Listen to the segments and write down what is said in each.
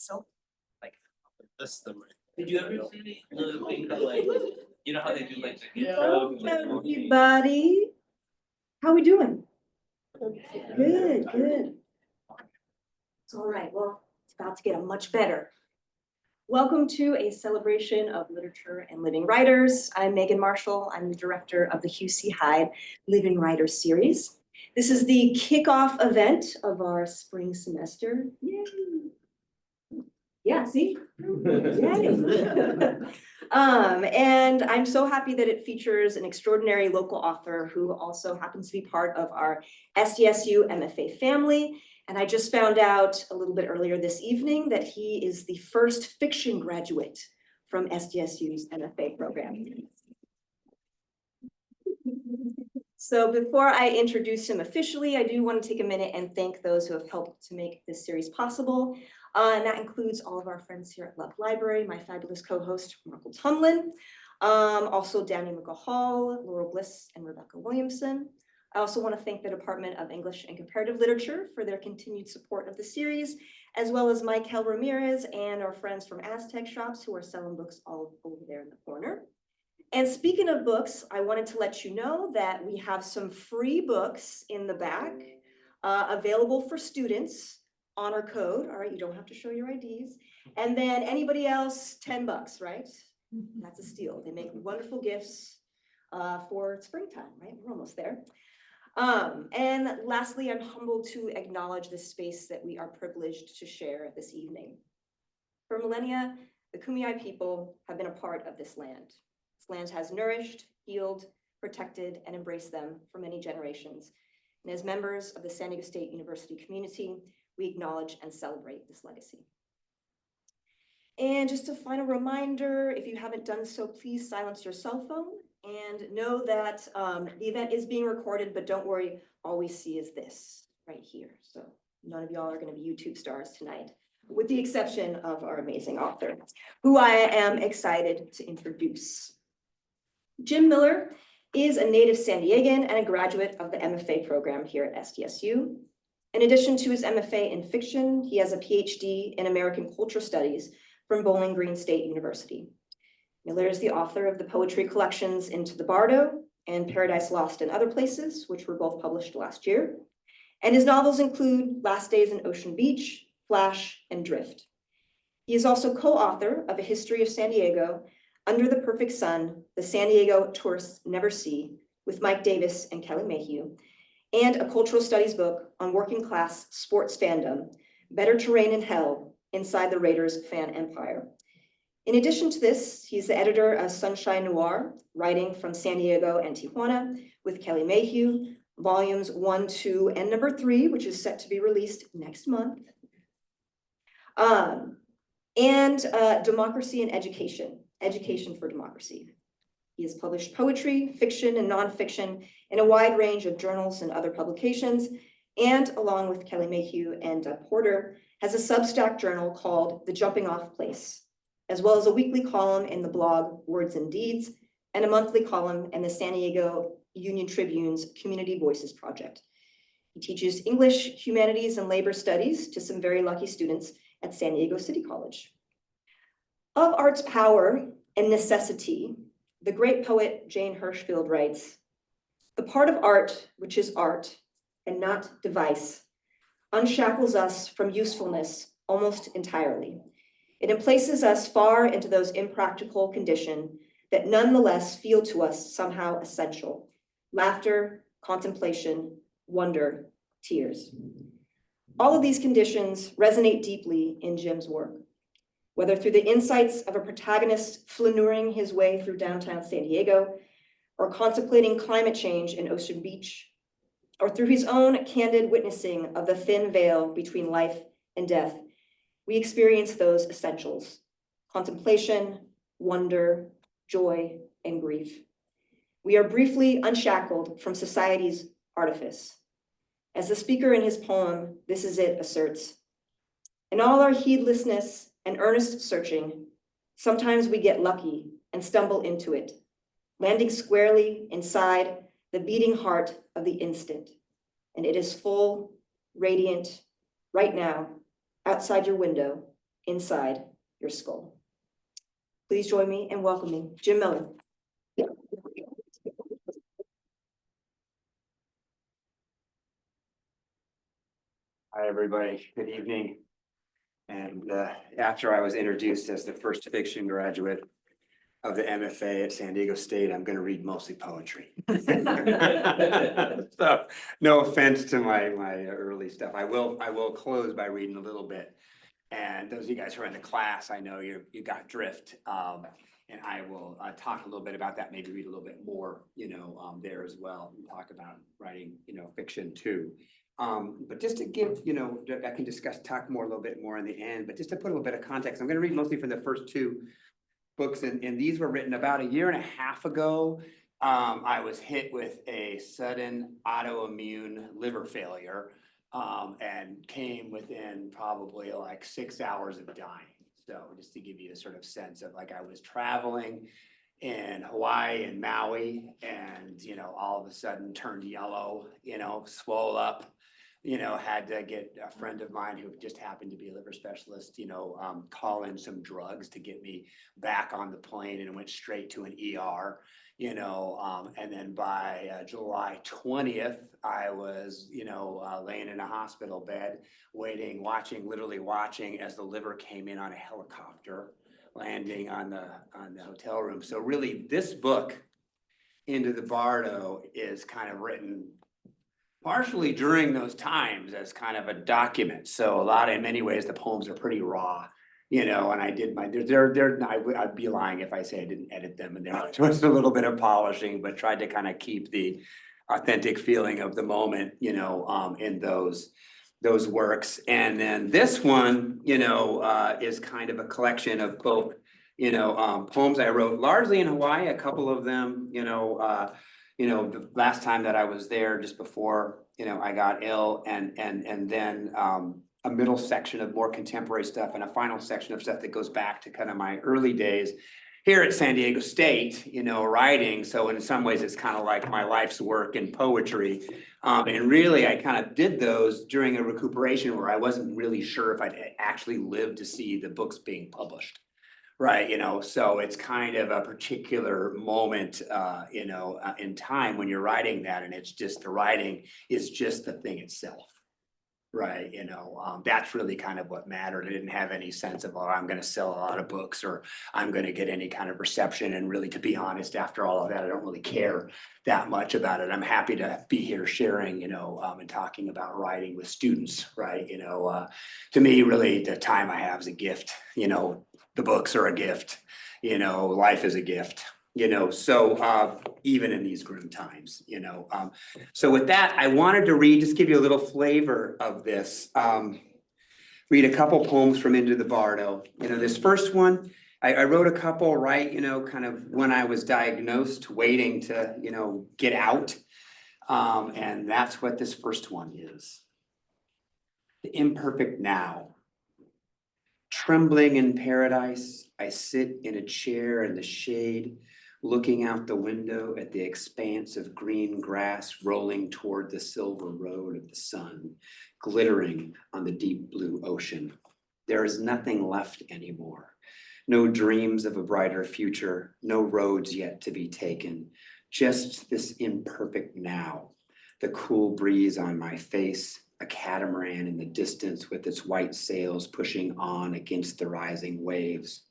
So, like, That's the right. Did you ever see the thing of like, you know how they do like the hello, intro? everybody. How we doing? Good, good. It's all right. Well, it's about to get much better. Welcome to a celebration of literature and living writers. I'm Megan Marshall. I'm the director of the Hugh C. Hyde Living Writers series. This is the kickoff event of our spring semester. Yay. Yeah, see? Yay. And I'm so happy that it features an extraordinary local author who also happens to be part of our SDSU MFA family. And I just found out a little bit earlier this evening that he is the first fiction graduate from SDSU's MFA program. So before I introduce him officially, I do want to take a minute and thank those who have helped to make this series possible. And that includes all of our friends here at Love Library, my fabulous co-host, Michael Tumlin, also Danny McGahall, Laurel Bliss, and Rebecca Williamson. I also want to thank the Department of English and Comparative Literature for their continued support of the series, as well as Michael Ramirez and our friends from Aztec Shops who are selling books all over there in the corner. And speaking of books, I wanted to let you know that we have some free books in the back available for students. Honor code, all right, you don't have to show your IDs. And then anybody else, $10, right? That's a steal. They make wonderful gifts for springtime, right? We're almost there. And lastly, I'm humbled to acknowledge the space that we are privileged to share this evening. For millennia, the Kumeyaay people have been a part of this land. This land has nourished, healed, protected, and embraced them for many generations. And as members of the San Diego State University community, we acknowledge and celebrate this legacy. And just a final reminder, if you haven't done so, please silence your cell phone and know that the event is being recorded, but don't worry, all we see is this right here. So none of y'all are going to be YouTube stars tonight, with the exception of our amazing author, who I am excited to introduce. Jim Miller is a native San Diegan and a graduate of the MFA program here at SDSU. In addition to his MFA in fiction, he has a Ph.D. in American Culture Studies from Bowling Green State University. Miller is the author of the poetry collections Into the Bardo and Paradise Lost in Other Places, which were both published last year. And his novels include Last Days in Ocean Beach, Flash, and Drift. He is also co-author of A History of San Diego, Under the Perfect Sun, The San Diego Tourists Never See, with Mike Davis and Kelly Mayhew, and a cultural studies book on working class sports fandom, Better Terrain in Hell, Inside the Raiders Fan Empire. In addition to this, he's the editor of Sunshine Noir, writing from San Diego and Tijuana with Kelly Mayhew, volumes 1, 2, and number 3, which is set to be released next month. Democracy and Education, Education for Democracy. He has published poetry, fiction, and nonfiction in a wide range of journals and other publications, and along with Kelly Mayhew and Doug Porter, has a Substack journal called The Jumping Off Place, as well as a weekly column in the blog Words and Deeds, and a monthly column in the San Diego Union-Tribune's Community Voices Project. He teaches English, Humanities, and Labor Studies to some very lucky students at San Diego City College. Of art's power and necessity, the great poet Jane Hirshfield writes, "The part of art which is art and not device unshackles us from usefulness almost entirely. It emplaces us far into those impractical conditions that nonetheless feel to us somehow essential: laughter, contemplation, wonder, tears." All of these conditions resonate deeply in Jim's work, whether through the insights of a protagonist flaneuring his way through downtown San Diego, or contemplating climate change in Ocean Beach, or through his own candid witnessing of the thin veil between life and death, we experience those essentials: contemplation, wonder, joy, and grief. We are briefly unshackled from society's artifice. As the speaker in his poem, This Is It, asserts, in all our heedlessness and earnest searching, sometimes we get lucky and stumble into it, landing squarely inside the beating heart of the instant. And it is full, radiant, right now, outside your window, inside your skull. Please join me in welcoming Jim Miller. Hi, everybody. Good evening. And after I was introduced as the first fiction graduate of the MFA at San Diego State, I'm going to read mostly poetry. So no offense to my early stuff. I will close by reading a little bit. And those of you guys who are in the class, I know you got drift. And I will talk a little bit about that, maybe read a little bit more, there as well, and talk about writing, fiction too. But just to give, I can talk more a little bit more in the end, but just to put a little bit of context, I'm going to read mostly from the first two books, and these were written about 1.5 years ago. I was hit with a sudden autoimmune liver failure, and came within probably like 6 hours of dying. So just to give you a sort of sense of, like, I was traveling in Hawaii and Maui, and all of a sudden turned yellow, swole up, had to get a friend of mine who just happened to be a liver specialist, call in some drugs to get me back on the plane, and went straight to an ER, and then by July 20th, I was, laying in a hospital bed, literally watching as the liver came in on a helicopter, landing on the hotel room. So really, this book, Into the Bardo, is kind of written partially during those times as kind of a document. So in many ways, the poems are pretty raw, and I did I'd be lying if I say I didn't edit them, and there was a little bit of polishing, but tried to kind of keep the authentic feeling of the moment, in those works. And then this one, is kind of a collection of both, poems I wrote largely in Hawaii, a couple of them, the last time that I was there, just before, I got ill, and then a middle section of more contemporary stuff, and a final section of stuff that goes back to kind of my early days here at San Diego State, writing. So in some ways, it's kind of like my life's work in poetry. And really, I kind of did those during a recuperation where I wasn't really sure if I'd actually lived to see the books being published. Right, so it's kind of a particular moment, in time when you're writing that, and it's just the writing is just the thing itself. Right, that's really kind of what mattered. I didn't have any sense of, I'm going to sell a lot of books, or I'm going to get any kind of reception. And really, to be honest, after all of that, I don't really care that much about it. I'm happy to be here sharing, and talking about writing with students, right? To me, really, the time I have is a gift. The books are a gift. Life is a gift. So even in these grim times, so with that, I wanted to just give you a little flavor of this. Read a couple poems from Into the Bardo. This first one, I wrote a couple, right, kind of when I was diagnosed, waiting to, get out. And that's what this first one is. The imperfect now. Trembling in paradise, I sit in a chair in the shade, looking out the window at the expanse of green grass rolling toward the silver road of the sun, glittering on the deep blue ocean. There is nothing left anymore. No dreams of a brighter future, no roads yet to be taken, just this imperfect now, the cool breeze on my face, a catamaran in the distance with its white sails pushing on against the rising waves.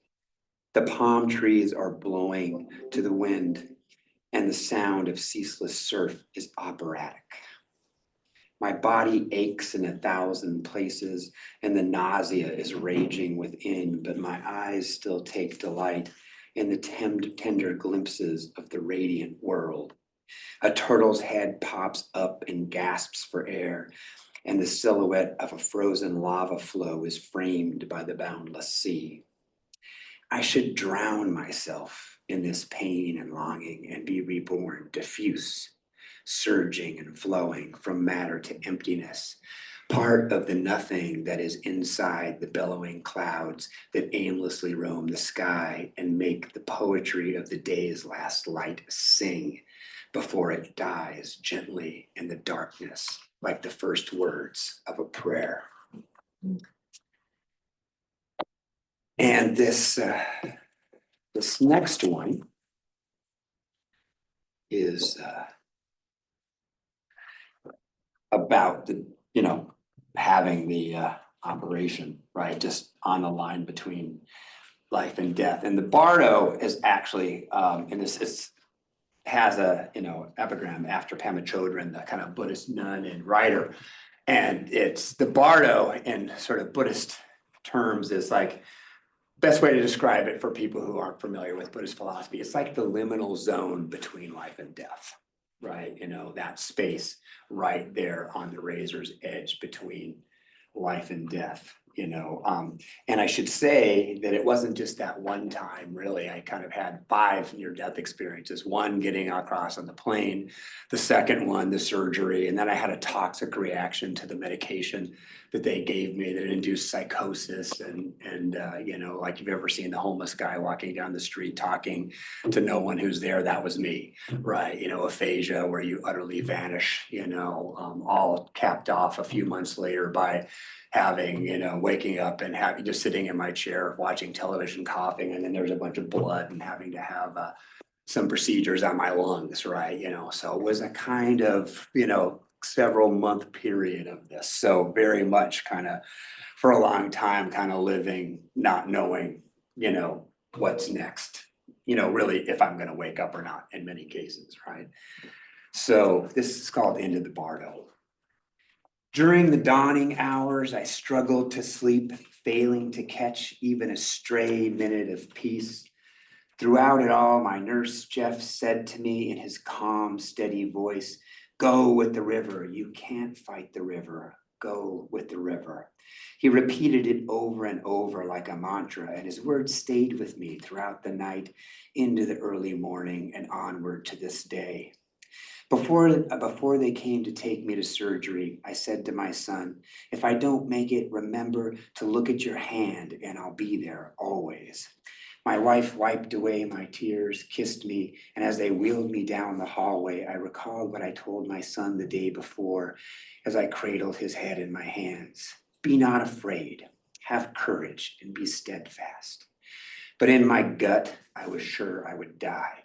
The palm trees are blowing to the wind, and the sound of ceaseless surf is operatic. My body aches in 1,000 places, and the nausea is raging within, but my eyes still take delight in the tender glimpses of the radiant world. A turtle's head pops up and gasps for air, and the silhouette of a frozen lava flow is framed by the boundless sea. I should drown myself in this pain and longing and be reborn, diffuse, surging and flowing from matter to emptiness, part of the nothing that is inside the bellowing clouds that aimlessly roam the sky and make the poetry of the day's last light sing before it dies gently in the darkness, like the first words of a prayer. And this next one is about the, having the operation, right, just on the line between life and death. And the Bardo is actually, and this has a, epigram after Pema Chodron, the kind of Buddhist nun and writer. And it's the Bardo in sort of Buddhist terms is like, best way to describe it for people who aren't familiar with Buddhist philosophy, it's like the liminal zone between life and death, right? That space right there on the razor's edge between life and death, and I should say that it wasn't just that one time, really. I kind of had 5 near-death experiences. One, getting across on the plane, the second one, the surgery, and then I had a toxic reaction to the medication that they gave me that induced psychosis and like you've ever seen the homeless guy walking down the street talking to no one who's there, that was me, right? Aphasia, where you utterly vanish, all capped off a few months later by having, waking up and having just sitting in my chair watching television, coughing, and then there's a bunch of blood and having to have some procedures on my lungs, right? So it was a kind of, several month period of this. So very much kind of for a long time, kind of living, not knowing, what's next, really if I'm going to wake up or not in many cases, right? So this is called Into the Bardo. During the dawning hours, I struggled to sleep, failing to catch even a stray minute of peace. Throughout it all, my nurse, Jeff, said to me in his calm, steady voice, "Go with the river. You can't fight the river. Go with the river." He repeated it over and over like a mantra, and his words stayed with me throughout the night, into the early morning, and onward to this day. Before they came to take me to surgery, I said to my son, "If I don't make it, remember to look at your hand and I'll be there always." My wife wiped away my tears, kissed me, and as they wheeled me down the hallway, I recalled what I told my son the day before as I cradled his head in my hands. "Be not afraid, have courage, and be steadfast." But in my gut, I was sure I would die.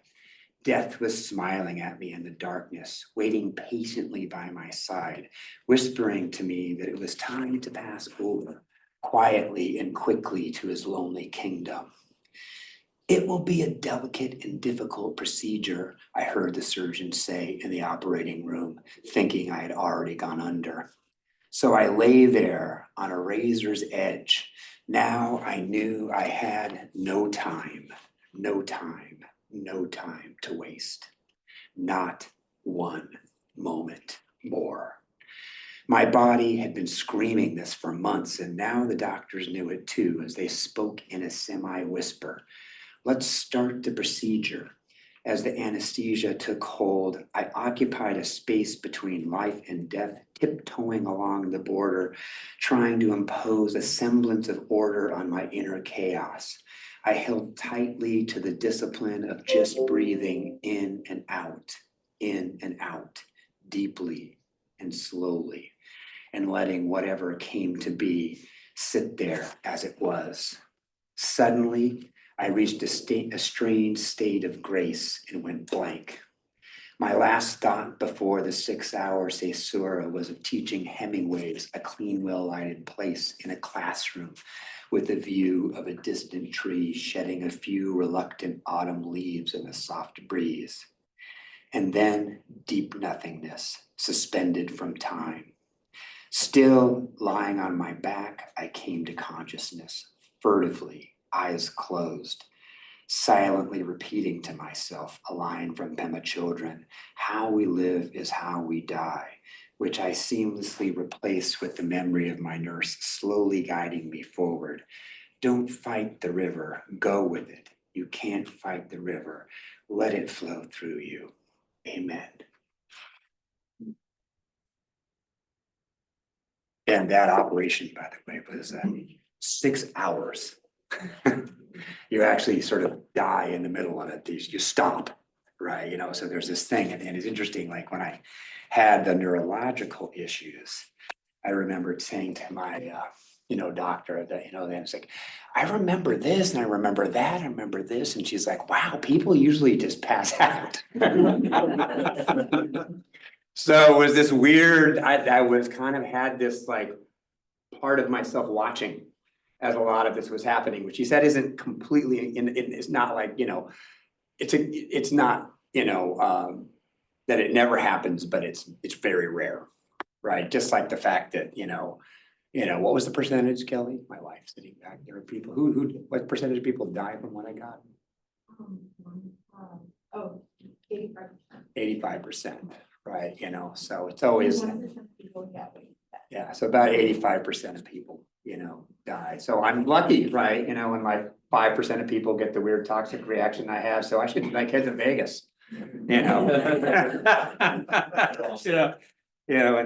Death was smiling at me in the darkness, waiting patiently by my side, whispering to me that it was time to pass over, quietly and quickly, to his lonely kingdom. "It will be a delicate and difficult procedure," I heard the surgeon say in the operating room, thinking I had already gone under. So I lay there on a razor's edge. Now I knew I had no time to waste. Not one moment more. My body had been screaming this for months, and now the doctors knew it too, as they spoke in a semi-whisper. "Let's start the procedure." As the anesthesia took hold, I occupied a space between life and death, tiptoeing along the border, trying to impose a semblance of order on my inner chaos. I held tightly to the discipline of just breathing in and out, deeply and slowly, and letting whatever came to be sit there as it was. Suddenly, I reached a strange state of grace and went blank. My last thought before the 6-hour caesura was of teaching Hemingway's A Clean, Well-Lighted Place in a classroom with a view of a distant tree shedding a few reluctant autumn leaves in the soft breeze. And then deep nothingness, suspended from time. Still lying on my back, I came to consciousness, furtively, eyes closed, silently repeating to myself a line from Pema Chodron, "How we live is how we die," which I seamlessly replaced with the memory of my nurse slowly guiding me forward. "Don't fight the river, go with it. You can't fight the river. Let it flow through you. Amen." And that operation, by the way, was 6 hours. You actually sort of die in the middle of it. You stop, right? So there's this thing, and it's interesting, like when I had the neurological issues, I remember saying to my doctor that, then it's like, I remember this and I remember that, I remember this. And she's like, wow, people usually just pass out. So it was this weird, I was kind of had this like part of myself watching as a lot of this was happening, which he said isn't completely, it's not like, it's not, that it never happens, but it's very rare, right? Just like the fact that, what was the percentage, Kelly? My wife sitting back there, people what percentage of people die from what I got? 85%, right? So it's always, yeah, so about 85% of people, die. So I'm lucky, right? And like 5% of people get the weird toxic reaction I have. So I should like head to Vegas, and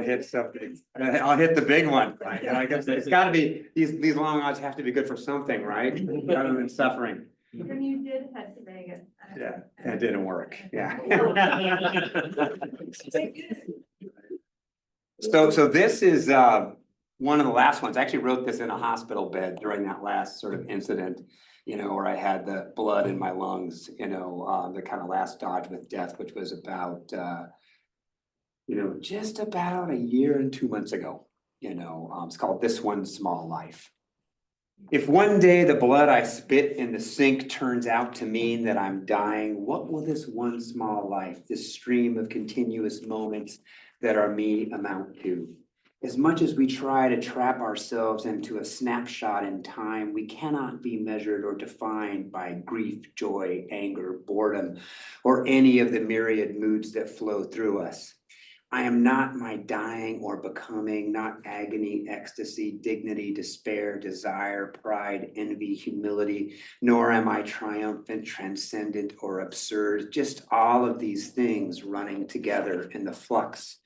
hit something. I'll hit the big one, right? And I guess it's gotta be, these long odds have to be good for something, right? Rather than suffering. And you did head to Vegas. Yeah, and it didn't work, yeah. So this is one of the last ones. I actually wrote this in a hospital bed during that last sort of incident, where I had the blood in my lungs, the kind of last dodge with death, which was about just about a year and 2 months ago. It's called This One Small Life. If one day the blood I spit in the sink turns out to mean that I'm dying, what will this one small life, this stream of continuous moments that are me amount to? As much as we try to trap ourselves into a snapshot in time, we cannot be measured or defined by grief, joy, anger, boredom, or any of the myriad moods that flow through us. I am not my dying or becoming, not agony, ecstasy, dignity, despair, desire, pride, envy, humility, nor am I triumphant, transcendent, or absurd, just all of these things running together in the flux.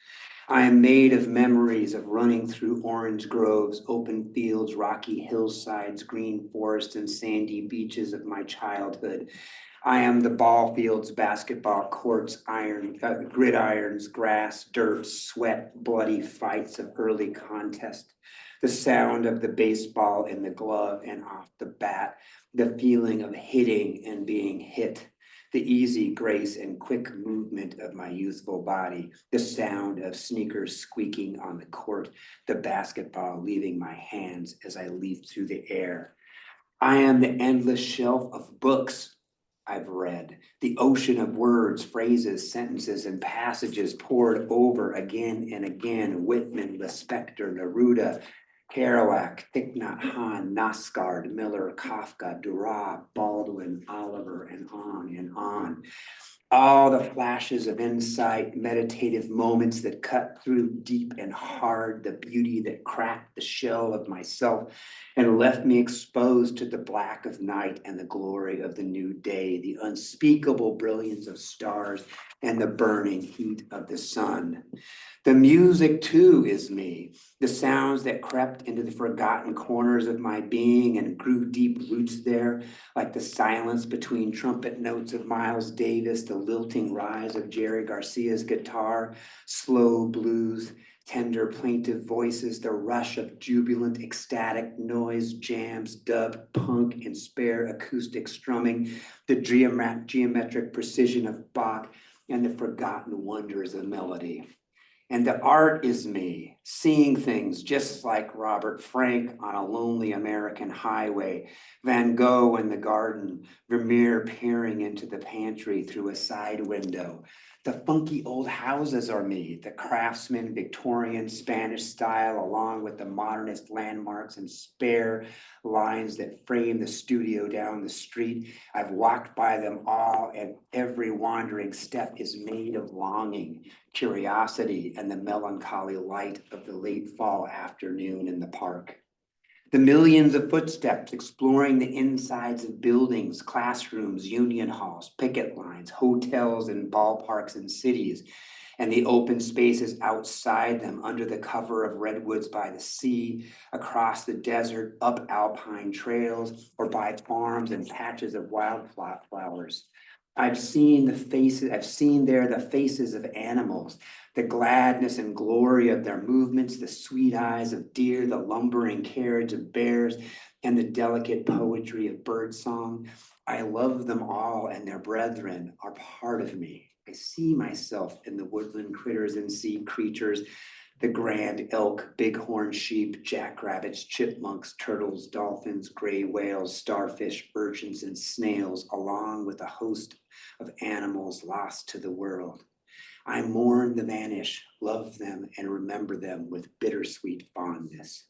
I am made of memories of running through orange groves, open fields, rocky hillsides, green forests, and sandy beaches of my childhood. I am the ball fields, basketball courts, gridirons, grass, dirt, sweat, bloody fights of early contest, the sound of the baseball in the glove and off the bat, the feeling of hitting and being hit, the easy grace and quick movement of my youthful body, the sound of sneakers squeaking on the court, the basketball leaving my hands as I leap through the air. I am the endless shelf of books I've read, the ocean of words, phrases, sentences, and passages poured over again and again. Whitman, Lispector, Neruda, Kerouac, Thich Nhat Hanh, Nascard, Miller, Kafka, Duras, Baldwin, Oliver, and on and on. All the flashes of insight, meditative moments that cut through deep and hard, the beauty that cracked the shell of myself and left me exposed to the black of night and the glory of the new day, the unspeakable brilliance of stars and the burning heat of the sun. The music too is me, the sounds that crept into the forgotten corners of my being and grew deep roots there, like the silence between trumpet notes of Miles Davis, the lilting rise of Jerry Garcia's guitar, slow blues, tender plaintive voices, the rush of jubilant ecstatic noise, jams, dub, punk, and spare acoustic strumming, the geometric precision of Bach, and the forgotten wonders of melody. And the art is me, seeing things just like Robert Frank on a lonely American highway, Van Gogh in the garden, Vermeer peering into the pantry through a side window. The funky old houses are me, the craftsman, Victorian, Spanish style, along with the modernist landmarks and spare lines that frame the studio down the street. I've walked by them all, and every wandering step is made of longing, curiosity, and the melancholy light of the late fall afternoon in the park. The millions of footsteps exploring the insides of buildings, classrooms, union halls, picket lines, hotels, and ballparks in cities, and the open spaces outside them under the cover of redwoods by the sea, across the desert, up alpine trails, or by farms and patches of wildflowers. I've seen there the faces of animals, the gladness and glory of their movements, the sweet eyes of deer, the lumbering carriage of bears, and the delicate poetry of birdsong. I love them all, and their brethren are part of me. I see myself in the woodland critters and sea creatures, the grand elk, bighorn sheep, jackrabbits, chipmunks, turtles, dolphins, gray whales, starfish, urchins, and snails, along with a host of animals lost to the world. I mourn the vanish, love them, and remember them with bittersweet fondness.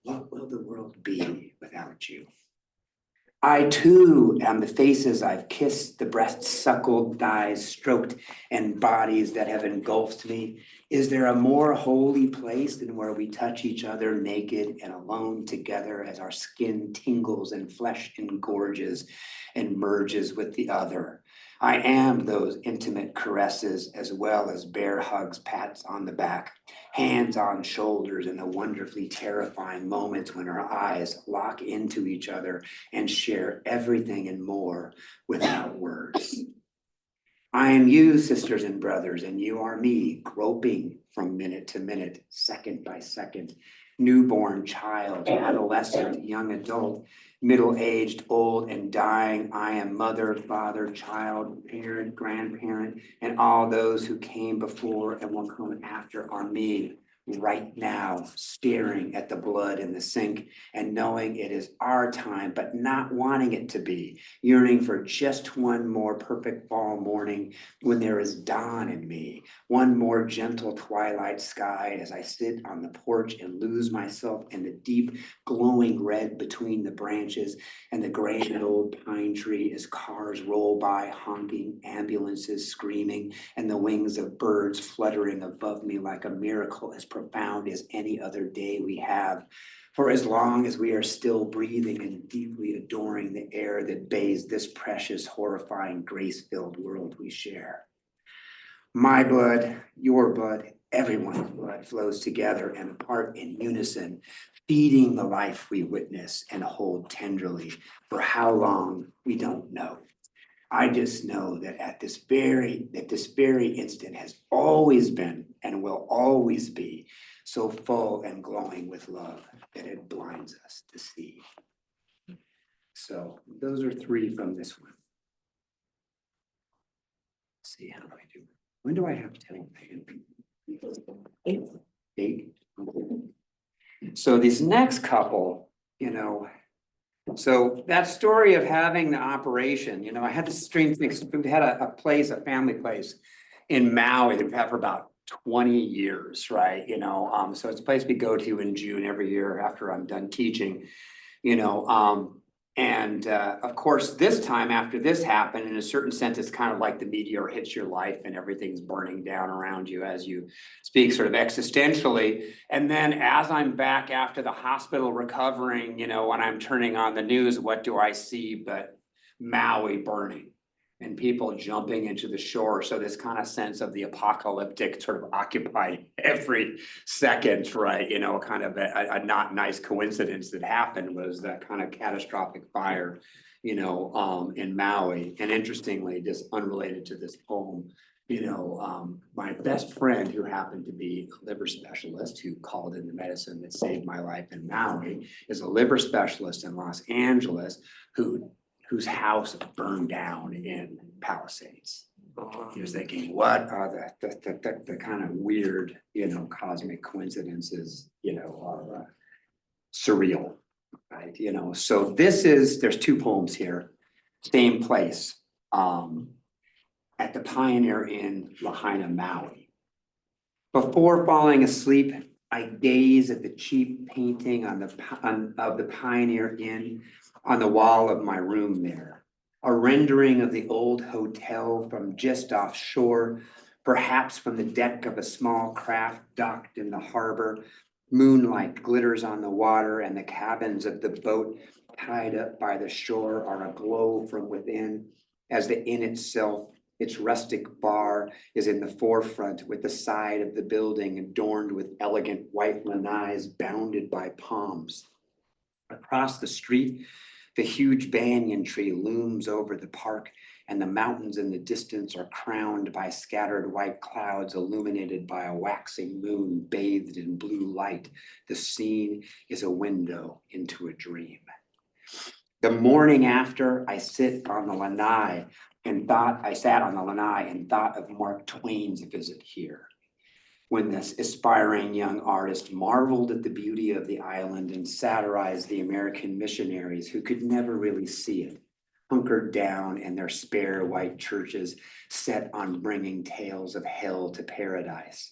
What will the world be without you? I too am the faces I've kissed, the breasts suckled, thighs stroked, and bodies that have engulfed me. Is there a more holy place than where we touch each other naked and alone together as our skin tingles and flesh engorges and merges with the other? I am those intimate caresses as well as bear hugs, pats on the back, hands on shoulders, and the wonderfully terrifying moments when our eyes lock into each other and share everything and more without words. I am you, sisters and brothers, and you are me, groping from minute to minute, second by second, newborn child, adolescent, young adult, middle-aged, old, and dying. I am mother, father, child, parent, grandparent, and all those who came before and will come after are me. Right now, staring at the blood in the sink and knowing it is our time, but not wanting it to be, yearning for just one more perfect fall morning when there is dawn in me, one more gentle twilight sky as I sit on the porch and lose myself in the deep glowing red between the branches and the grand old pine tree as cars roll by, honking, ambulances screaming, and the wings of birds fluttering above me like a miracle as profound as any other day we have, for as long as we are still breathing and deeply adoring the air that bathes this precious, horrifying, grace-filled world we share. My blood, your blood, everyone's blood flows together and apart in unison, feeding the life we witness and hold tenderly. For how long, we don't know. I just know that at this very instant has always been and will always be so full and glowing with love that it blinds us to see. So those are three from this one. Let's see, how do I do? When do I have to tell Megan? Eight. So these next couple, so that story of having the operation, I had this strange thing. We had a place, a family place in Maui that we've had for about 20 years, right? So it's a place we go to in June every year after I'm done teaching, and of course, this time after this happened, in a certain sense, it's kind of like the meteor hits your life and everything's burning down around you as you speak sort of existentially. And then as I'm back after the hospital recovering, when I'm turning on the news, what do I see but Maui burning and people jumping into the shore? So this kind of sense of the apocalyptic sort of occupied every second, right? Kind of a not nice coincidence that happened was that kind of catastrophic fire, in Maui. And interestingly, just unrelated to this poem, my best friend who happened to be a liver specialist who called in the medicine that saved my life in Maui is a liver specialist in Los Angeles whose house burned down in Palisades. He was thinking, what are the kind of weird, cosmic coincidences, are surreal, right? So there's two poems here, same place, at the Pioneer Inn, Lahaina, Maui. Before falling asleep, I gaze at the cheap painting of the Pioneer Inn on the wall of my room there, a rendering of the old hotel from just offshore, perhaps from the deck of a small craft docked in the harbor. Moonlight glitters on the water and the cabins of the boat tied up by the shore are aglow from within as the inn itself, its rustic bar, is in the forefront with the side of the building adorned with elegant white lanais bounded by palms. Across the street, the huge banyan tree looms over the park, and the mountains in the distance are crowned by scattered white clouds illuminated by a waxing moon bathed in blue light. The scene is a window into a dream. The morning after, I sat on the lanai and thought of Mark Twain's visit here, when this aspiring young artist marveled at the beauty of the island and satirized the American missionaries who could never really see it, hunkered down in their spare white churches, set on bringing tales of hell to paradise.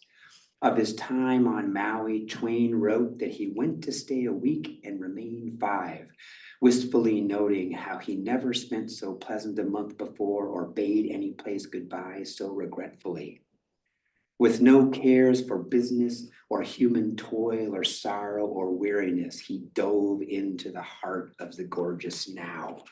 Of his time on Maui, Twain wrote that he went to stay a week and remain 5, wistfully noting how he never spent so pleasant a month before or bade any place goodbye so regretfully. With no cares for business or human toil or sorrow or weariness, he dove into the heart of the gorgeous now.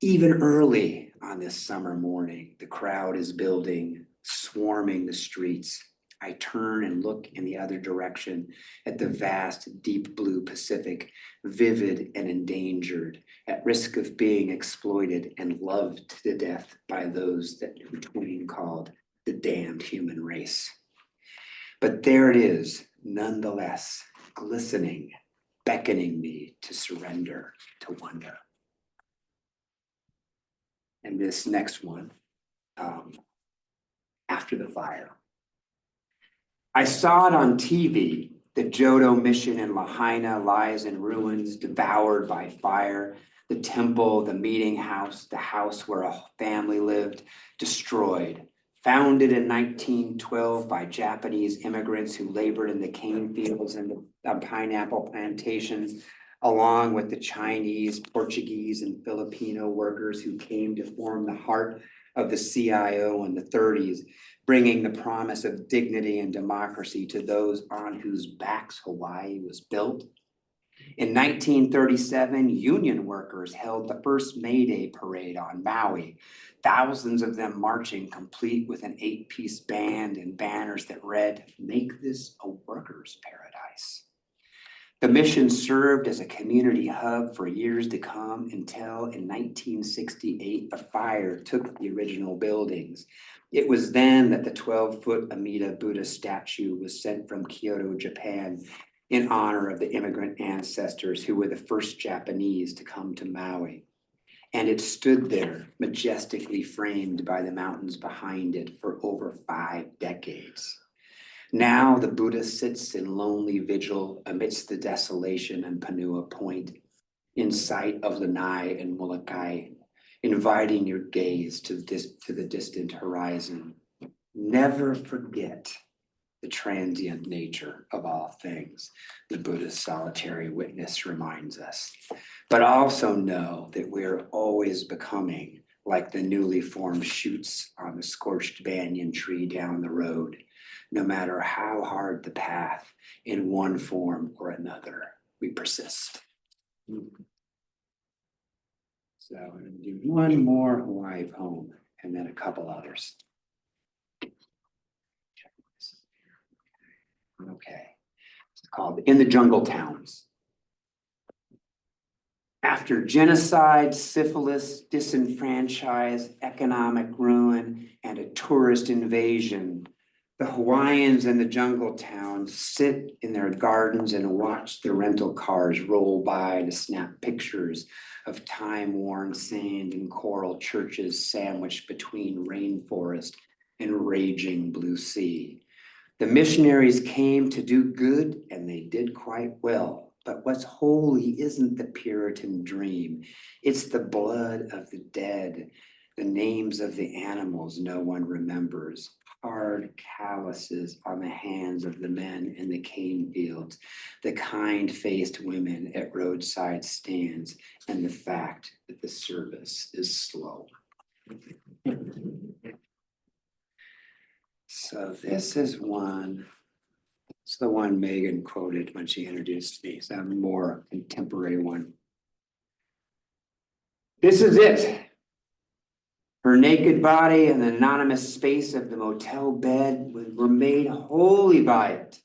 Even early on this summer morning, the crowd is building, swarming the streets. I turn and look in the other direction at the vast, deep blue Pacific, vivid and endangered, at risk of being exploited and loved to death by those that Twain called the damned human race. But there it is, nonetheless, glistening, beckoning me to surrender, to wonder. And this next one, After the Fire. I saw it on TV. The Jodo mission in Lahaina lies in ruins, devoured by fire. The temple, the meeting house, the house where a family lived, destroyed. Founded in 1912 by Japanese immigrants who labored in the cane fields and the pineapple plantations, along with the Chinese, Portuguese, and Filipino workers who came to form the heart of the CIO in the 30s, bringing the promise of dignity and democracy to those on whose backs Hawaii was built. In 1937, union workers held the first May Day parade on Maui, thousands of them marching complete with an 8-piece band and banners that read, "Make this a workers' paradise." The mission served as a community hub for years to come until in 1968, a fire took the original buildings. It was then that the 12-foot Amida Buddha statue was sent from Kyoto, Japan, in honor of the immigrant ancestors who were the first Japanese to come to Maui. And it stood there, majestically framed by the mountains behind it for over 5 decades. Now the Buddha sits in lonely vigil amidst the desolation in Panua Point, in sight of Lanai and Molokai, inviting your gaze to the distant horizon. Never forget the transient nature of all things, the Buddha's solitary witness reminds us. But also know that we're always becoming like the newly formed shoots on the scorched banyan tree down the road, no matter how hard the path, in one form or another, we persist. So I'm going to do one more Hawaii poem and then a couple others. Okay, it's called In the Jungle Towns. After genocide, syphilis, disenfranchise, economic ruin, and a tourist invasion, the Hawaiians in the jungle towns sit in their gardens and watch the rental cars roll by to snap pictures of time-worn sand and coral churches sandwiched between rainforest and raging blue sea. The missionaries came to do good, and they did quite well. But what's holy isn't the Puritan dream. It's the blood of the dead, the names of the animals no one remembers, hard calluses on the hands of the men in the cane fields, the kind-faced women at roadside stands, and the fact that the service is slow. So this is one. It's the one Megan quoted when she introduced me. It's a more contemporary one. This is it. Her naked body and the anonymous space of the motel bed were made holy by it.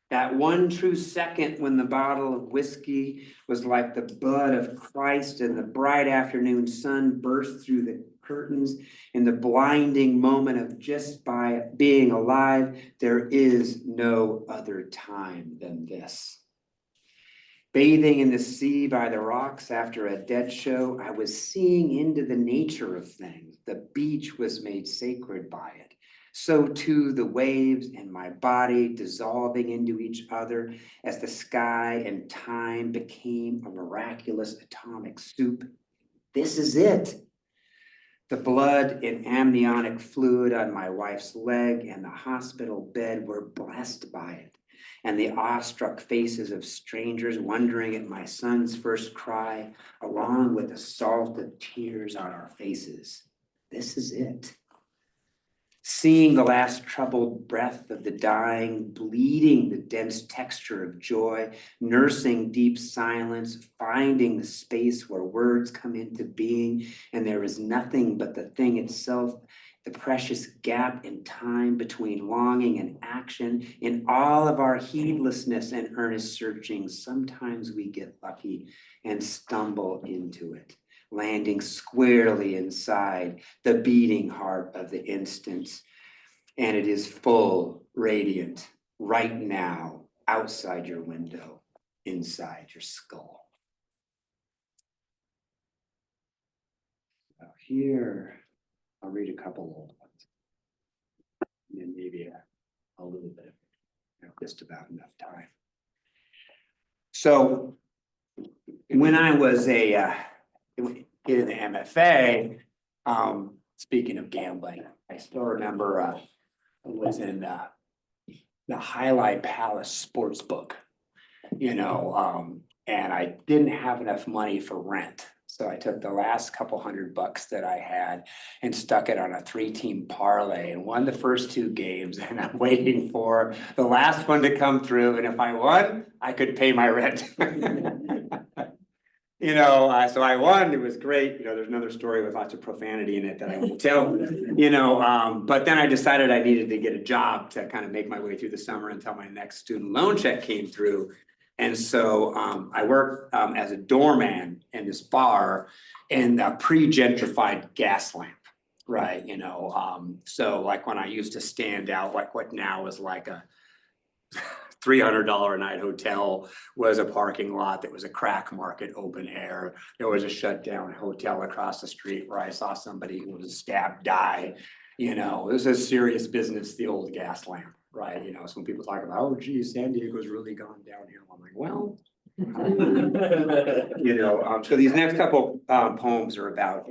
That one true second when the bottle of whiskey was like the blood of Christ and the bright afternoon sun burst through the curtains, in the blinding moment of just by being alive, there is no other time than this. Bathing in the sea by the rocks after a dead show, I was seeing into the nature of things. The beach was made sacred by it. So too the waves and my body dissolving into each other as the sky and time became a miraculous atomic soup. This is it. The blood and amniotic fluid on my wife's leg and the hospital bed were blessed by it. And the awestruck faces of strangers wondering at my son's first cry, along with the salt of tears on our faces. This is it. Seeing the last troubled breath of the dying, bleeding the dense texture of joy, nursing deep silence, finding the space where words come into being, and there is nothing but the thing itself, the precious gap in time between longing and action. In all of our heedlessness and earnest searching, sometimes we get lucky and stumble into it, landing squarely inside the beating heart of the instance. And it is full, radiant, right now, outside your window, inside your skull. Now here, I'll read a couple old ones. And then maybe a little bit, just about enough time. So when I was in the MFA, speaking of gambling, I still remember I was in the Highlight Palace sports book, and I didn't have enough money for rent. So I took the last couple $100 that I had and stuck it on a 3-team parlay and won the first 2 games. And I'm waiting for the last one to come through. And if I won, I could pay my rent. So I won, it was great. There's another story with lots of profanity in it that I won't tell, but then I decided I needed to get a job to kind of make my way through the summer until my next student loan check came through. And so I worked as a doorman in this bar in a pre-gentrified gas lamp, right? So like when I used to stand out, like what now is like a $300 a night hotel was a parking lot that was a crack market open air. There was a shut down hotel across the street where I saw somebody who was stabbed die. It was a serious business, the old gas lamp, right? So when people talk about, oh geez, San Diego's really gone downhill, I'm like, well, so these next couple poems are about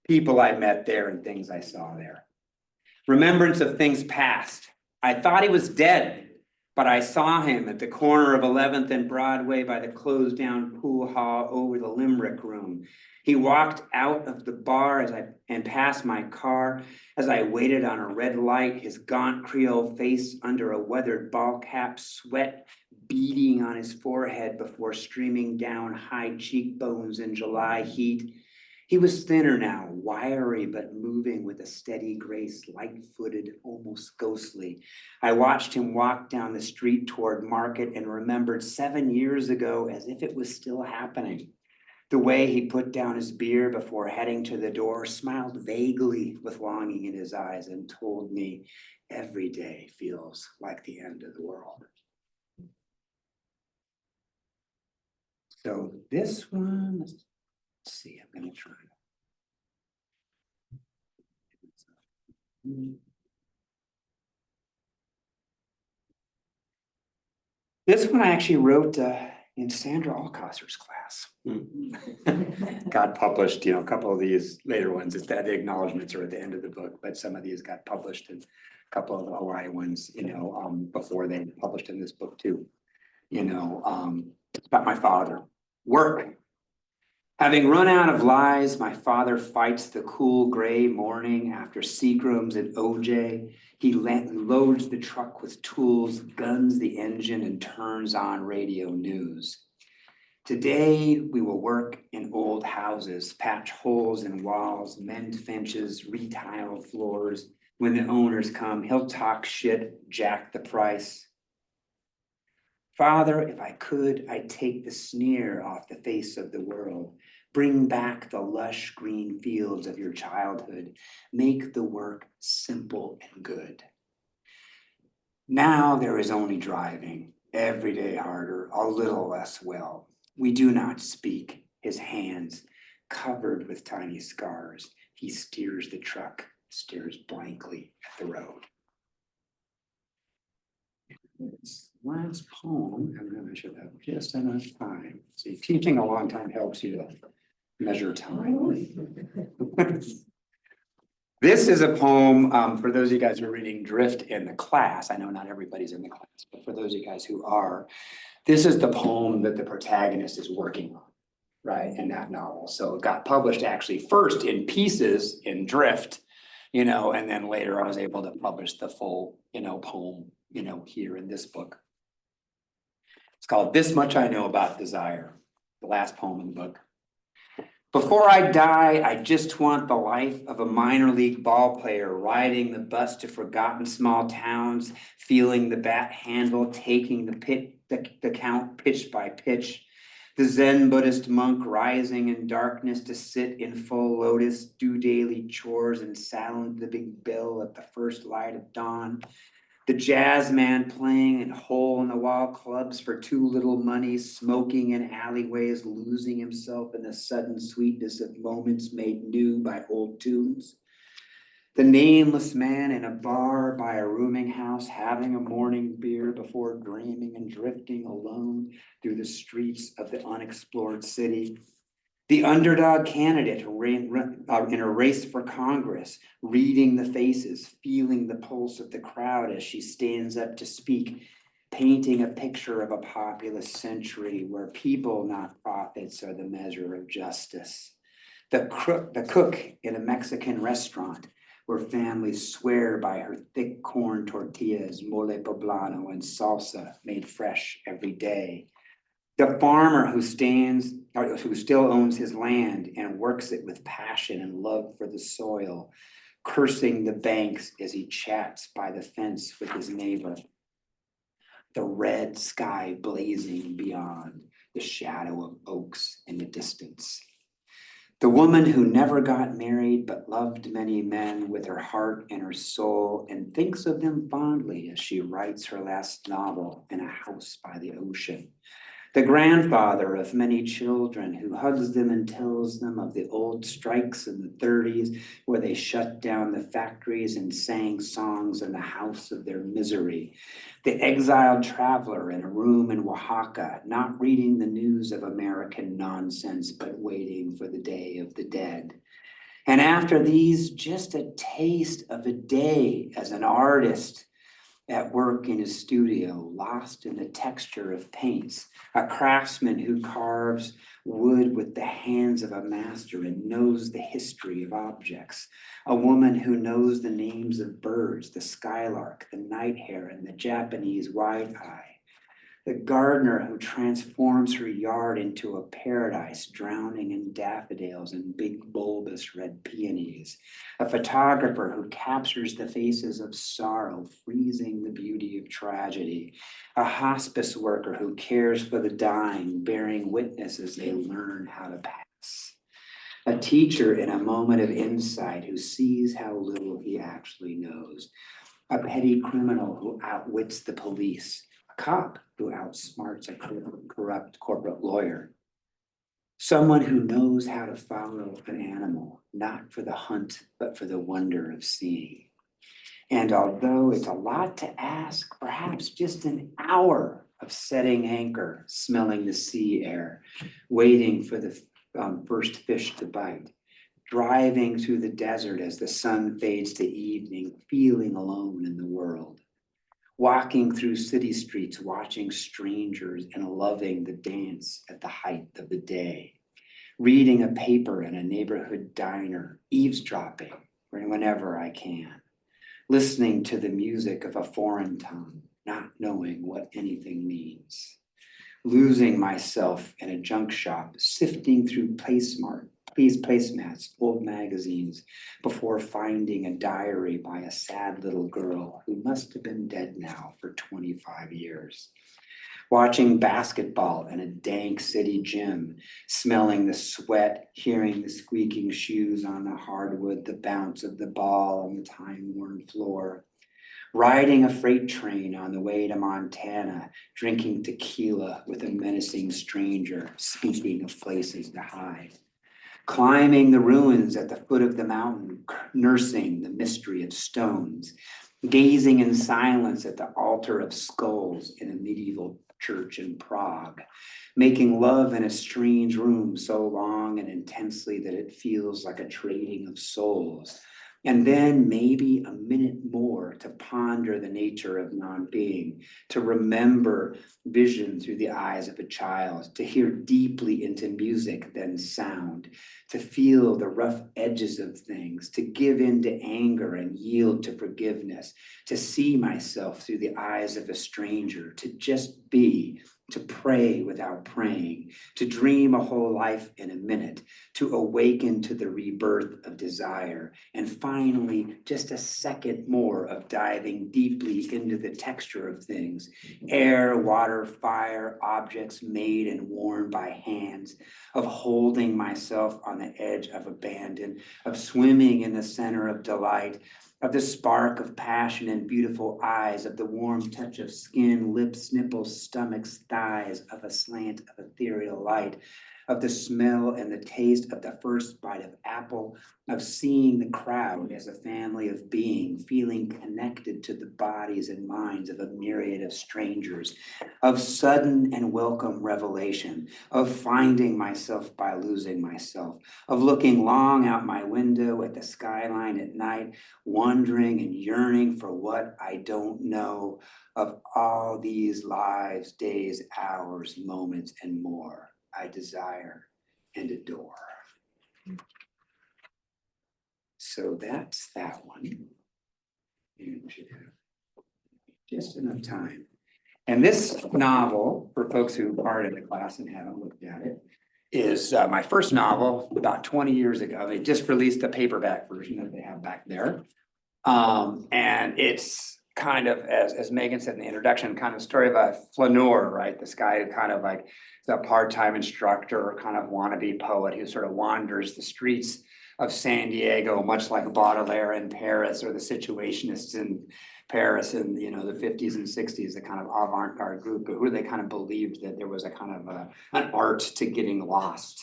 people I met there and things I saw there. Remembrance of things past. I thought he was dead, but I saw him at the corner of 11th and Broadway by the closed down pool hall over the Limerick Room. He walked out of the bar and past my car as I waited on a red light, his gaunt Creole face under a weathered ball cap, sweat beading on his forehead before streaming down high cheekbones in July heat. He was thinner now, wiry but moving with a steady grace, light-footed, almost ghostly. I watched him walk down the street toward Market and remembered 7 years ago as if it was still happening. The way he put down his beer before heading to the door, smiled vaguely with longing in his eyes, and told me every day feels like the end of the world. So this one, let's see, I'm gonna try. This one I actually wrote in Sandra Alcosser's class. Got published, a couple of these later ones, the acknowledgements are at the end of the book, but some of these got published and a couple of the Hawaii ones, before they published in this book too. It's about my father. Work. Having run out of lies, my father fights the cool gray morning after Seagrams and OJ. He loads the truck with tools, guns the engine, and turns on radio news. Today, we will work in old houses, patch holes in walls, mend fences, retile floors. When the owners come, he'll talk shit, jack the price. Father, if I could, I'd take the sneer off the face of the world. Bring back the lush green fields of your childhood. Make the work simple and good. Now there is only driving, every day harder, a little less well. We do not speak, his hands covered with tiny scars. He steers the truck, stares blankly at the road. This last poem, I should have just enough time. See, teaching a long time helps you to measure time. This is a poem, for those of you guys who are reading Drift in the class. I know not everybody's in the class, but for those of you guys who are, this is the poem that the protagonist is working on, right, in that novel. So it got published actually first in pieces in Drift, and then later I was able to publish the full, poem, here in this book. It's called This Much I Know About Desire, the last poem in the book. Before I die, I just want the life of a minor league ball player riding the bus to forgotten small towns, feeling the bat handle, taking the count pitch by pitch. The Zen Buddhist monk rising in darkness to sit in full lotus, do daily chores and sound the big bell at the first light of dawn. The jazz man playing in hole-in-the-wall clubs for too little money, smoking in alleyways, losing himself in the sudden sweetness of moments made new by old tunes. The nameless man in a bar by a rooming house, having a morning beer before dreaming and drifting alone through the streets of the unexplored city. The underdog candidate in a race for Congress, reading the faces, feeling the pulse of the crowd as she stands up to speak, painting a picture of a populous century where people, not profits, are the measure of justice. The cook in a Mexican restaurant where families swear by her thick corn tortillas, mole poblano, and salsa made fresh every day. The farmer who still owns his land and works it with passion and love for the soil, cursing the banks as he chats by the fence with his neighbor. The red sky blazing beyond, the shadow of oaks in the distance. The woman who never got married but loved many men with her heart and her soul and thinks of them fondly as she writes her last novel in a house by the ocean. The grandfather of many children who hugs them and tells them of the old strikes in the 30s where they shut down the factories and sang songs in the house of their misery. The exiled traveler in a room in Oaxaca, not reading the news of American nonsense, but waiting for the Day of the Dead. And after these, just a taste of a day as an artist at work in his studio, lost in the texture of paints, a craftsman who carves wood with the hands of a master and knows the history of objects, a woman who knows the names of birds, the skylark, the night heron, the Japanese wide-eye, the gardener who transforms her yard into a paradise, drowning in daffodils and big bulbous red peonies, a photographer who captures the faces of sorrow, freezing the beauty of tragedy, a hospice worker who cares for the dying, bearing witness as they learn how to pass, a teacher in a moment of insight who sees how little he actually knows, a petty criminal who outwits the police, a cop who outsmarts a corrupt corporate lawyer, someone who knows how to follow an animal, not for the hunt, but for the wonder of seeing. And although it's a lot to ask, perhaps just an hour of setting anchor, smelling the sea air, waiting for the first fish to bite, driving through the desert as the sun fades to evening, feeling alone in the world. Walking through city streets, watching strangers and loving the dance at the height of the day. Reading a paper in a neighborhood diner, eavesdropping whenever I can. Listening to the music of a foreign tongue, not knowing what anything means. Losing myself in a junk shop, sifting through placemats, old magazines, before finding a diary by a sad little girl who must have been dead now for 25 years. watching basketball in a dank city gym, smelling the sweat, hearing the squeaking shoes on the hardwood, the bounce of the ball on the time-worn floor. Riding a freight train on the way to Montana, drinking tequila with a menacing stranger, speaking of places to hide. Climbing the ruins at the foot of the mountain, nursing the mystery of stones, gazing in silence at the altar of skulls in a medieval church in Prague, making love in a strange room so long and intensely that it feels like a trading of souls. And then maybe a minute more to ponder the nature of non-being, to remember vision through the eyes of a child, to hear deeply into music, then sound, to feel the rough edges of things, to give in to anger and yield to forgiveness, to see myself through the eyes of a stranger, to just be, to pray without praying, to dream a whole life in a minute, to awaken to the rebirth of desire, and finally, just a second more of diving deeply into the texture of things, air, water, fire, objects made and worn by hands, of holding myself on the edge of abandon, of swimming in the center of delight, of the spark of passion in beautiful eyes, of the warm touch of skin, lips, nipples, stomachs, thighs, of a slant of ethereal light, of the smell and the taste of the first bite of apple, of seeing the crowd as a family of being, feeling connected to the bodies and minds of a myriad of strangers, of sudden and welcome revelation, of finding myself by losing myself, of looking long out my window at the skyline at night, wondering and yearning for what I don't know, of all these lives, days, hours, moments, and more I desire and adore. So that's that one. And just enough time. And this novel, for folks who aren't in the class and haven't looked at it, is my first novel about 20 years ago. They just released a paperback version that they have back there. And it's kind of, as Megan said in the introduction, kind of story of a flaneur, right? This guy who kind of like is a part-time instructor, kind of wannabe poet who sort of wanders the streets of San Diego, much like Baudelaire in Paris or the Situationists in Paris in the 50s and 60s, the kind of avant-garde group, who they kind of believed that there was a kind of an art to getting lost,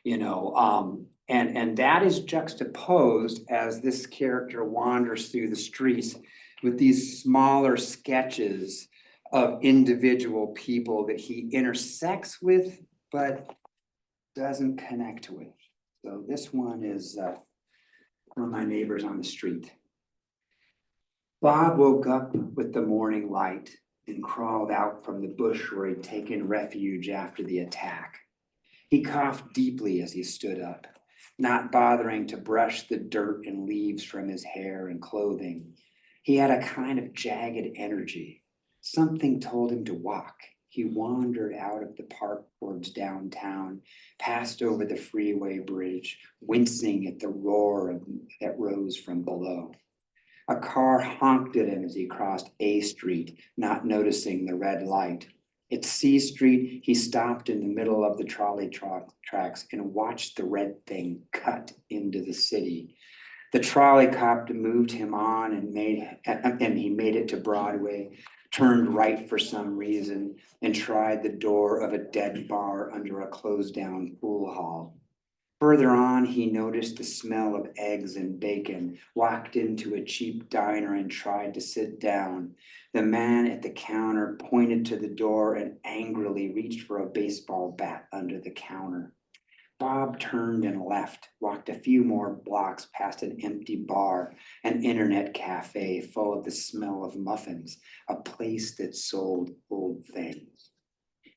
and that is juxtaposed as this character wanders through the streets with these smaller sketches of individual people that he intersects with, but doesn't connect with. So this one is from my neighbors on the street. Bob woke up with the morning light and crawled out from the bush where he'd taken refuge after the attack. He coughed deeply as he stood up, not bothering to brush the dirt and leaves from his hair and clothing. He had a kind of jagged energy. Something told him to walk. He wandered out of the park towards downtown, passed over the freeway bridge, wincing at the roar that rose from below. A car honked at him as he crossed A Street, not noticing the red light. At C Street, he stopped in the middle of the trolley tracks and watched the red thing cut into the city. The trolley cop moved him on and he made it to Broadway, turned right for some reason, and tried the door of a dead bar under a closed down pool hall. Further on, he noticed the smell of eggs and bacon, walked into a cheap diner and tried to sit down. The man at the counter pointed to the door and angrily reached for a baseball bat under the counter. Bob turned and left, walked a few more blocks past an empty bar, an internet cafe full of the smell of muffins, a place that sold old things.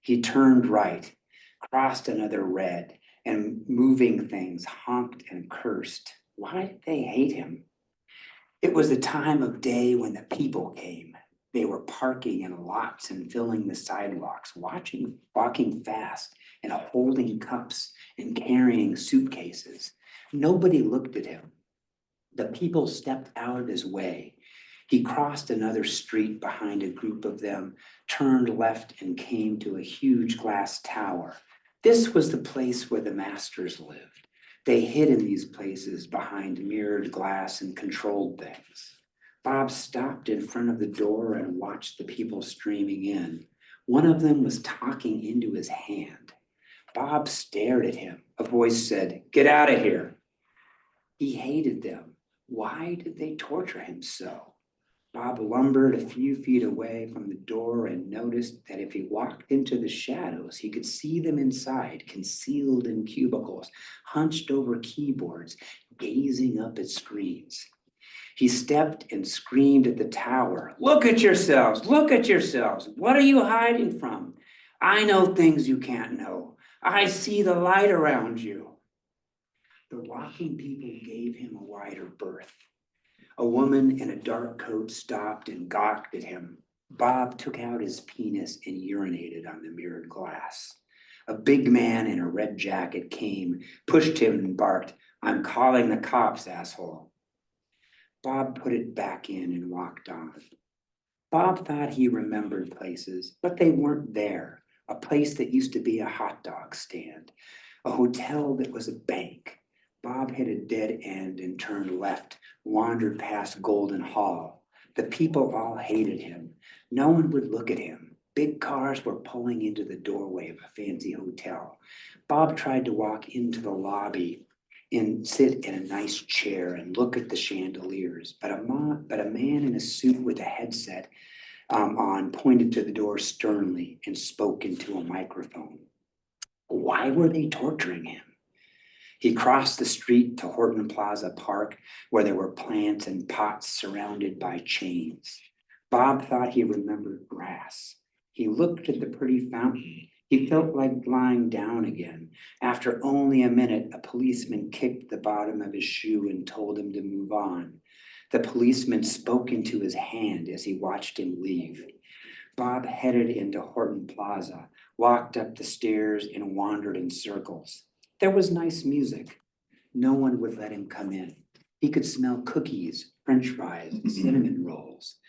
He turned right, crossed another red, and moving things honked and cursed. Why did they hate him? It was the time of day when the people came. They were parking in lots and filling the sidewalks, walking fast and holding cups and carrying suitcases. Nobody looked at him. The people stepped out of his way. He crossed another street behind a group of them, turned left and came to a huge glass tower. This was the place where the masters lived. They hid in these places behind mirrored glass and controlled things. Bob stopped in front of the door and watched the people streaming in. One of them was talking into his hand. Bob stared at him. A voice said, "Get out of here." He hated them. Why did they torture him so? Bob lumbered a few feet away from the door and noticed that if he walked into the shadows, he could see them inside, concealed in cubicles, hunched over keyboards, gazing up at screens. He stepped and screamed at the tower, "Look at yourselves, look at yourselves. What are you hiding from? I know things you can't know. I see the light around you." The walking people gave him a wider berth. A woman in a dark coat stopped and gawked at him. Bob took out his penis and urinated on the mirrored glass. A big man in a red jacket came, pushed him and barked, "I'm calling the cops, asshole." Bob put it back in and walked on. Bob thought he remembered places, but they weren't there. A place that used to be a hot dog stand, a hotel that was a bank. Bob hit a dead end and turned left, wandered past Golden Hall. The people all hated him. No one would look at him. Big cars were pulling into the doorway of a fancy hotel. Bob tried to walk into the lobby and sit in a nice chair and look at the chandeliers, but a man in a suit with a headset on pointed to the door sternly and spoke into a microphone. Why were they torturing him? He crossed the street to Horton Plaza Park, where there were plants and pots surrounded by chains. Bob thought he remembered grass. He looked at the pretty fountain. He felt like lying down again. After only a minute, a policeman kicked the bottom of his shoe and told him to move on. The policeman spoke into his hand as he watched him leave. Bob headed into Horton Plaza, walked up the stairs and wandered in circles. There was nice music. No one would let him come in. He could smell cookies, French fries, and cinnamon rolls.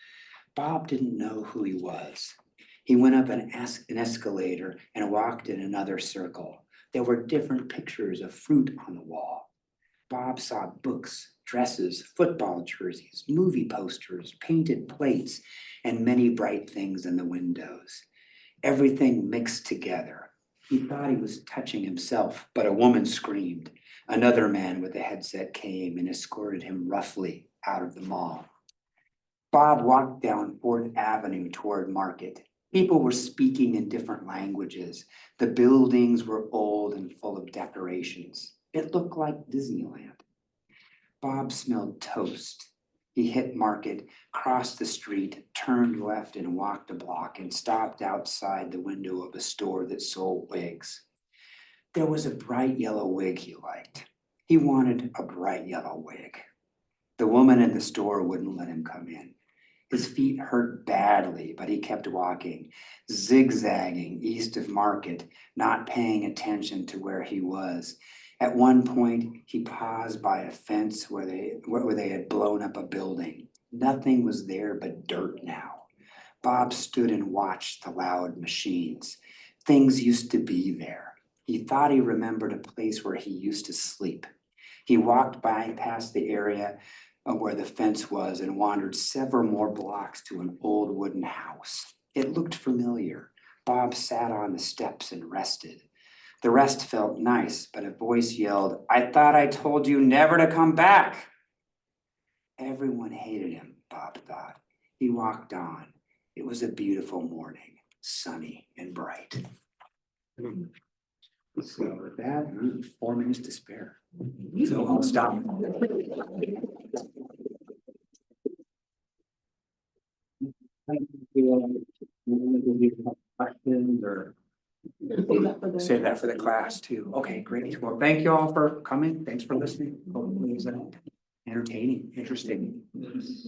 Bob didn't know who he was. He went up an escalator and walked in another circle. There were different pictures of fruit on the wall. Bob saw books, dresses, football jerseys, movie posters, painted plates, and many bright things in the windows. Everything mixed together. He thought he was touching himself, but a woman screamed. Another man with a headset came and escorted him roughly out of the mall. Bob walked down 4th Avenue toward Market. People were speaking in different languages. The buildings were old and full of decorations. It looked like Disneyland. Bob smelled toast. He hit Market, crossed the street, turned left and walked a block and stopped outside the window of a store that sold wigs. There was a bright yellow wig he liked. He wanted a bright yellow wig. The woman in the store wouldn't let him come in. His feet hurt badly, but he kept walking, zigzagging east of Market, not paying attention to where he was. At one point, he paused by a fence where they had blown up a building. Nothing was there but dirt now. Bob stood and watched the loud machines. Things used to be there. He thought he remembered a place where he used to sleep. He walked past the area where the fence was and wandered several more blocks to an old wooden house. It looked familiar. Bob sat on the steps and rested. The rest felt nice, but a voice yelled, "I thought I told you never to come back." Everyone hated him, Bob thought. He walked on. It was a beautiful morning, sunny and bright. So with that, 4 minutes to spare. So I'll stop. Questions or save that for the class too. Okay, great. Well, thank you all for coming. Thanks for listening. Hopefully it was entertaining, interesting.